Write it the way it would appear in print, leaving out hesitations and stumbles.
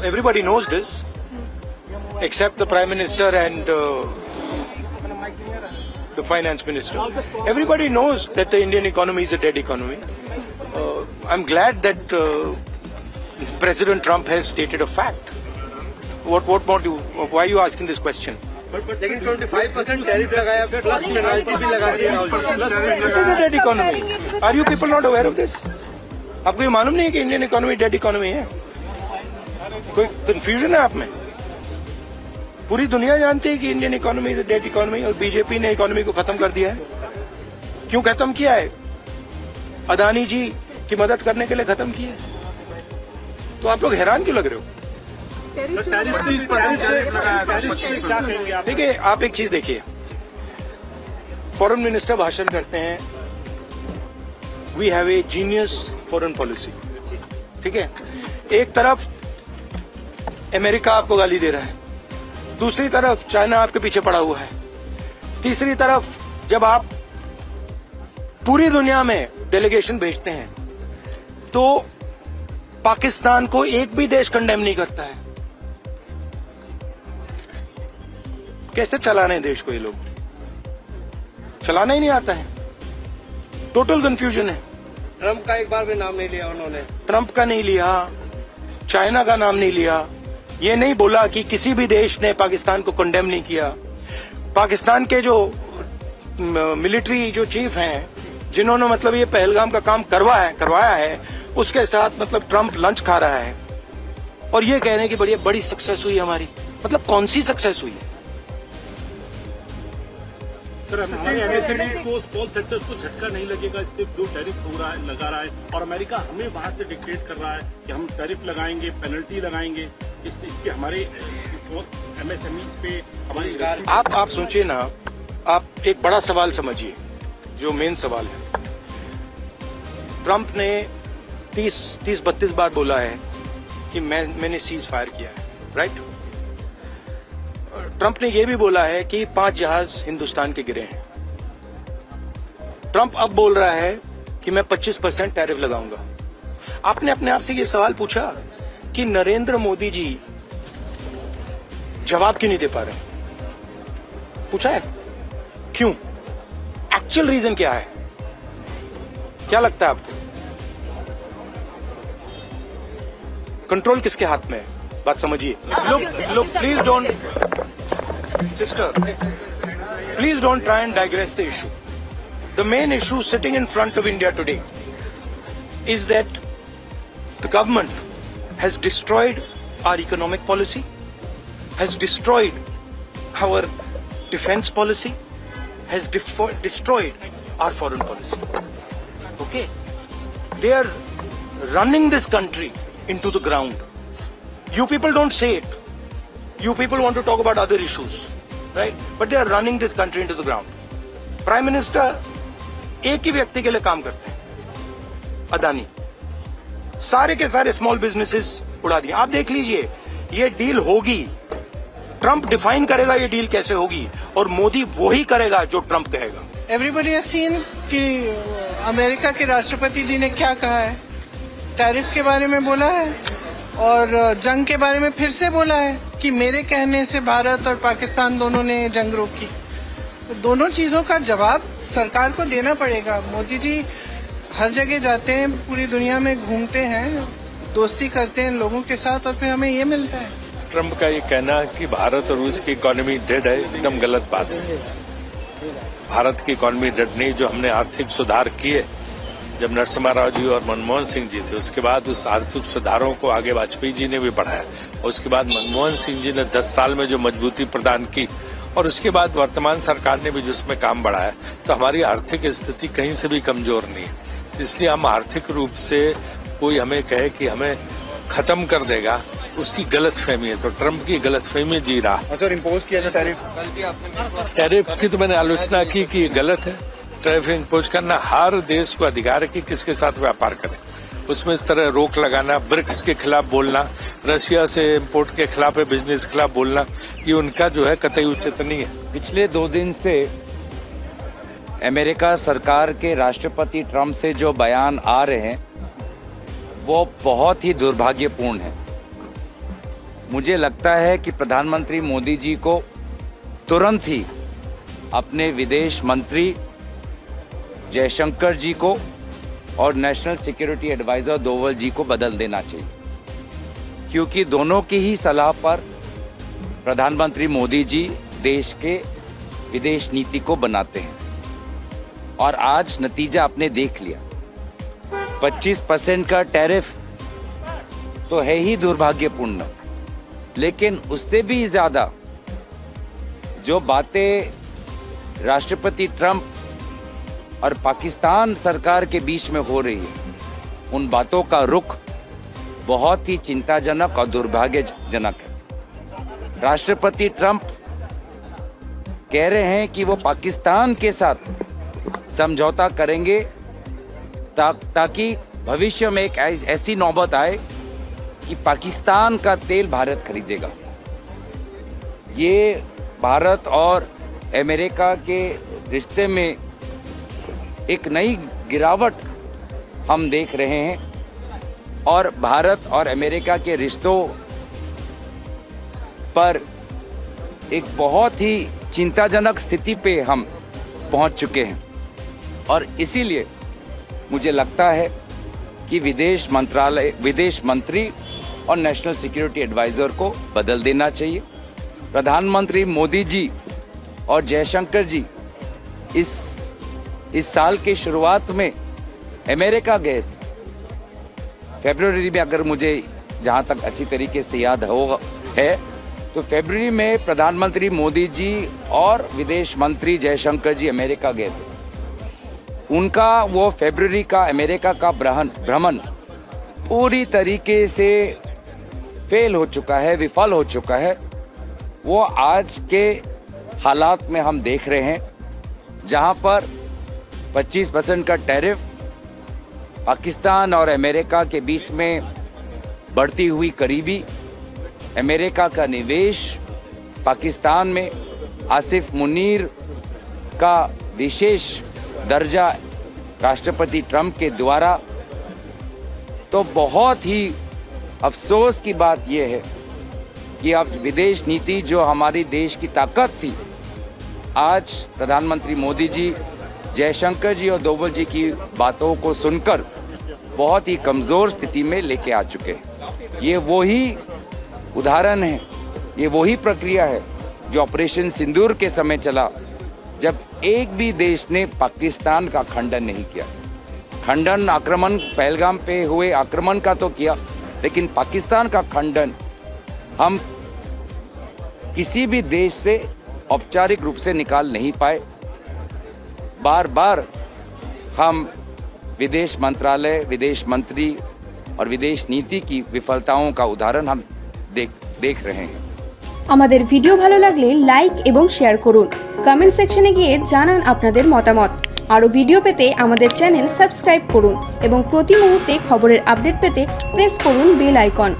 everybody knows this, except the Prime Minister and the Finance Minister. Everybody knows that the Indian economy is a dead economy. I'm glad that President Trump has stated a fact. What more do you, why are you asking this question? लेकिन 25% tariff लगाया, plus penalty भी लगा दी। It is a dead economy. Are you people not aware of this? आपको ये मालूम नहीं है कि इंडियन इकोनॉमी डेड इकोनॉमी है? कोई कंफ्यूजन है आप में? पूरी दुनिया जानती है कि Indian economy is a dead economy और बीजेपी ने इकोनॉमी को खत्म कर दिया है। क्यों खत्म किया है? अदानी जी की मदद करने के लिए खत्म किया है। तो आप लोग हैरान क्यों लग रहे हो? देखिए, आप एक चीज देखिए, फॉरेन मिनिस्टर भाषण करते हैं, we have a genius foreign policy, ठीक है। एक तरफ अमेरिका आपको गाली दे रहा है, दूसरी तरफ चाइना आपके पीछे पड़ा हुआ है, तीसरी तरफ जब आप पूरी दुनिया में डेलीगेशन भेजते हैं तो पाकिस्तान को एक भी देश कंडेम नहीं करता है। कैसे चलाने देश को ये लोग? चलाना ही नहीं आता है। टोटल कंफ्यूजन है। ट्रंप का एक बार भी नाम नहीं लिया उन्होंने। ट्रंप का नहीं लिया, चाइना का नाम नहीं लिया, ये नहीं बोला कि किसी भी देश ने पाकिस्तान को कंडेम नहीं किया। पाकिस्तान के जो मिलिट्री जो चीफ हैं, जिन्होंने मतलब ये पहलगाम का काम करवाया है, उसके साथ मतलब ट्रंप लंच खा रहा है और ये कह रहे हैं कि बड़ी सक्सेस हुई हमारी। मतलब कौन सी सक्सेस हुई है? सर, हमारे एमएसएमई को, स्मॉल सेक्टर्स को झटका नहीं लगेगा इससे जो टैरिफ हो रहा है, लगा रहा है, और अमेरिका हमें बाहर से डिक्टेट कर रहा है कि हम टैरिफ लगाएंगे, पेनल्टी लगाएंगे, इसके हमारे एमएसएमई पे हमारी। आप सोचिए ना, आप एक बड़ा सवाल समझिए, जो मेन सवाल है। ट्रंप ने 30-32 बार बोला है कि मैंने सीज फायर किया है, राइट? ट्रंप ने यह भी बोला है कि 5 जहाज हिंदुस्तान के गिरे हैं। ट्रंप अब बोल रहा है कि मैं 25% टैरिफ लगाऊंगा। आपने अपने आप से यह सवाल पूछा कि नरेंद्र मोदी जी जवाब क्यों नहीं दे पा रहे? पूछा है? क्यों? एक्चुअल रीजन क्या है? क्या लगता है आपको? कंट्रोल किसके हाथ में है? बात समझिए। Look, please don't, sister, please don't try and digress the issue. The main issue sitting in front of India today is that the government has destroyed our economic policy, has destroyed our defense policy, has destroyed our foreign policy. Okay? They are running this country into the ground. You people don't say it. You people want to talk about other issues, right? But they are running this country into the ground. Prime Minister एक ही व्यक्ति के लिए काम करते हैं, अदानी। सारे के सारे स्मॉल बिजनेसेस उड़ा दिए। आप देख लीजिए, ये डील होगी, ट्रंप डिफाइन करेगा ये डील कैसे होगी, और मोदी वो ही करेगा जो ट्रंप कहेगा। एवरीबॉडी हैज सीन कि अमेरिका के राष्ट्रपति जी ने क्या कहा है, टैरिफ के बारे में बोला है और जंग के बारे में फिर से बोला है कि मेरे कहने से भारत और पाकिस्तान दोनों ने जंग रोकी। तो दोनों चीजों का जवाब सरकार को देना पड़ेगा। मोदी जी हर जगह जाते हैं, पूरी दुनिया में घूमते हैं, दोस्ती करते हैं लोगों के साथ, और फिर हमें ये मिलता है। ट्रंप का ये कहना कि भारत और रूस की इकोनॉमी डेड है, एकदम गलत बात है। भारत की इकोनॉमी डेड नहीं। जो हमने आर्थिक सुधार किए जब नरसिम्हा राव जी और मनमोहन सिंह जी थे, उसके बाद उस आर्थिक सुधारों को आगे वाजपेयी जी ने भी बढ़ाया, और उसके बाद मनमोहन सिंह जी ने 10 साल में जो मजबूती प्रदान की, और उसके बाद वर्तमान सरकार ने भी जिसमें काम बढ़ाया, तो हमारी आर्थिक स्थिति कहीं से भी कमजोर नहीं है। इसलिए हम आर्थिक रूप से कोई हमें कहे कि हमें खत्म कर देगा, उसकी गलत फहमी है। तो ट्रंप की गलत फहमी जी रहा। सर, इम्पोज किया जो टैरिफ की तो मैंने आलोचना की कि ये गलत है। टैरिफ इम्पोज करना, हर देश को अधिकार है कि किसके साथ व्यापार करे, उसमें इस तरह रोक लगाना, ब्रिक्स के खिलाफ बोलना, रशिया से इम्पोर्ट के खिलाफ, बिजनेस के खिलाफ बोलना, ये उनका जो है कतई उचित नहीं है। पिछले 2 दिन से अमेरिका सरकार के राष्ट्रपति ट्रंप से जो बयान आ रहे हैं वो बहुत ही दुर्भाग्यपूर्ण है। मुझे लगता है कि प्रधानमंत्री मोदी जी को तुरंत ही अपने विदेश मंत्री जयशंकर जी को और नेशनल सिक्योरिटी एडवाइजर डोवल जी को बदल देना चाहिए, क्योंकि दोनों की ही सलाह पर प्रधानमंत्री मोदी जी देश के विदेश नीति को बनाते हैं। और आज नतीजा आपने देख लिया, 25% का टैरिफ तो है ही दुर्भाग्यपूर्ण, लेकिन उससे भी ज्यादा जो बातें राष्ट्रपति ट्रंप और पाकिस्तान सरकार के बीच में हो रही है, उन बातों का रुख बहुत ही चिंताजनक और दुर्भाग्यजनक है। राष्ट्रपति ट्रंप कह रहे हैं कि वो पाकिस्तान के साथ समझौता करेंगे ताकि भविष्य में एक ऐसी नौबत आए कि पाकिस्तान का तेल भारत खरीदेगा। ये भारत और अमेरिका के रिश्ते में एक नई गिरावट हम देख रहे हैं और भारत और अमेरिका के रिश्तों पर एक बहुत ही चिंताजनक स्थिति पे हम पहुंच चुके हैं। और इसीलिए मुझे लगता है कि विदेश मंत्री और नेशनल सिक्योरिटी एडवाइजर को बदल देना चाहिए। प्रधानमंत्री मोदी जी और जयशंकर जी इस साल की शुरुआत में अमेरिका गए थे। फरवरी में, अगर मुझे जहां तक अच्छी तरीके से याद है तो फरवरी में प्रधानमंत्री मोदी जी और विदेश मंत्री जयशंकर जी अमेरिका गए थे। उनका वो फरवरी का अमेरिका का भ्रमण पूरी तरीके से फेल हो चुका है, विफल हो चुका है। वो आज के हालात में हम देख रहे हैं, जहां पर 25% का टैरिफ, पाकिस्तान और अमेरिका के बीच में बढ़ती हुई करीबी, अमेरिका का निवेश पाकिस्तान में, आसिफ मुनीर का विशेष दर्जा राष्ट्रपति ट्रंप के द्वारा। तो बहुत ही अफसोस की बात यह है कि अब विदेश नीति जो हमारी देश की ताकत थी, आज प्रधानमंत्री मोदी जी, जयशंकर जी और डोवल जी की बातों को सुनकर बहुत ही कमज़ोर स्थिति में लेके आ चुके हैं। ये वही उदाहरण है, ये वही प्रक्रिया है जो ऑपरेशन सिंदूर के समय चला, जब एक भी देश ने पाकिस्तान का खंडन नहीं किया। खंडन आक्रमण, पहलगाम पे हुए आक्रमण का तो किया, लेकिन पाकिस्तान का खंडन हम किसी भी देश से औपचारिक रूप से निकाल नहीं पाए। बार बार हम विदेश मंत्रालय, विदेश मंत्री और विदेश नीति की विफलताओं का उदाहरण हम देख रहे हैं। আমাদের ভিডিও ভালো লাগলে লাইক এবং শেয়ার করুন, কমেন্ট সেকশনে গিয়ে জানান আপনাদের মতামত। আরো ভিডিও পেতে আমাদের চ্যানেল সাবস্ক্রাইব করুন এবং প্রতি মুহূর্তে খবরের আপডেট পেতে প্রেস করুন বেল আইকন।